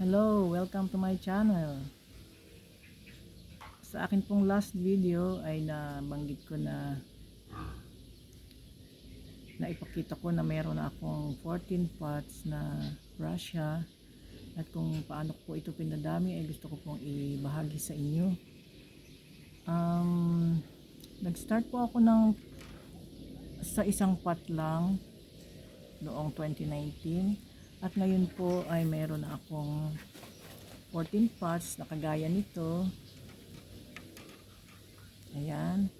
Hello, welcome to my channel. Sa akin pong last video ay nabanggit ko na naipakita ko na meron akong 14 pots na Russia at kung paano ko ito pinadami ay gusto ko pong ibahagi sa inyo. Nag-start po ako sa isang pot lang noong 2019 at ngayon po ay meron na akong 14 pots na kagaya nito. Ayan.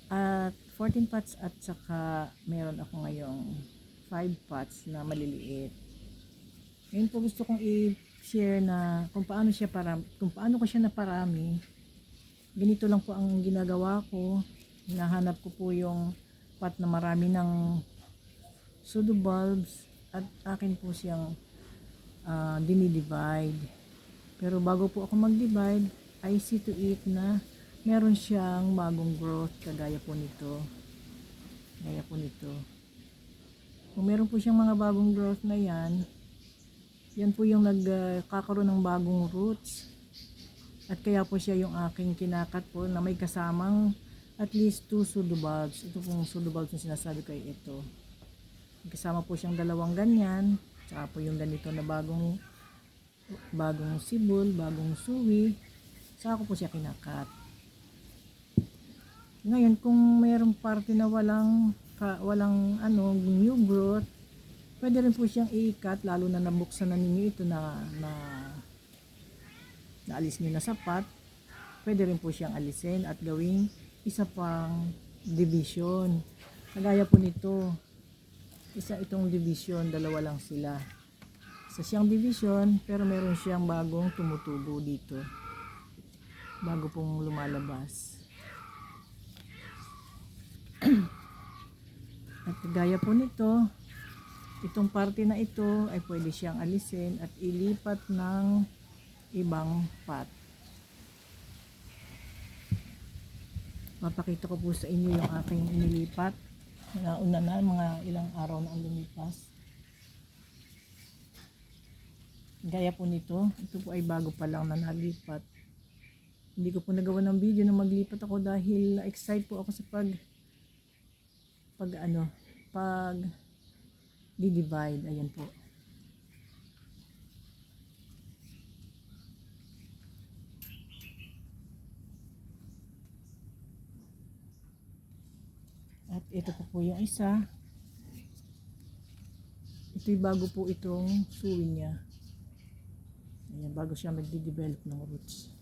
At 14 pots at saka meron ako ngayong 5 pots na maliliit. Ngayon po gusto kong i-share na kung paano ko siya naparami. Ganito lang po ang ginagawa ko. Hinahanap ko po yung pot na marami ng pseudo bulbs at akin po siyang dinidivide. Pero bago po ako mag-divide, I see to it na meron siyang bagong growth kagaya po nito. Gaya po nito. Kung meron po siyang mga bagong growth na yan po yung nagkakaroon ng bagong roots. At kaya po siya yung aking kinakat po na may kasamang at least 2 pseudo bulbs. Ito pong pseudo bulbs na sinasabi ko ay ito. Kasama po siyang dalawang ganyan. Tsaka po yung ganito na bagong sibol, bagong suwi. Saka ko po siya kinakat. Ngayon kung mayroong parte na walang new growth, pwede rin po siyang i-cut, lalo na nabuksan na ninyo ito na naalis nyo na sa pot. Pwede rin po siyang alisin at gawing isa pang division. Kagaya po nito. Isa itong division, dalawa lang sila. Isa siyang division, pero meron siyang bagong tumutubo dito. Bago pong lumalabas. At gaya po nito, itong parte na ito ay pwede siyang alisin at ilipat ng ibang pot. Papakita ko po sa inyo yung aking inilipat. Una na, mga ilang araw na ang lumipas. Gaya po nito, ito po ay bago pa lang na nalipat. Hindi ko po nagawa ng video na maglipat ako dahil na-excite po ako sa pag di-divide. Ayan po. At ito po yung isa. Ito'y bago po itong suwi niya. Ayan, bago siya magdi-develop ng roots.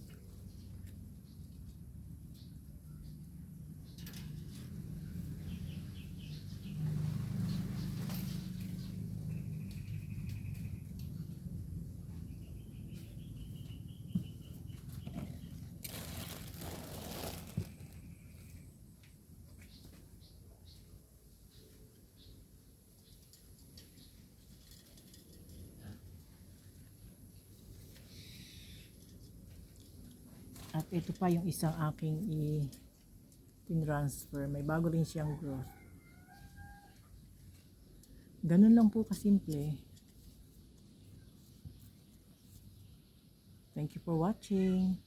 At ito pa yung isang aking i-transfer. May bago rin siyang growth. Ganun lang po kasimple. Thank you for watching.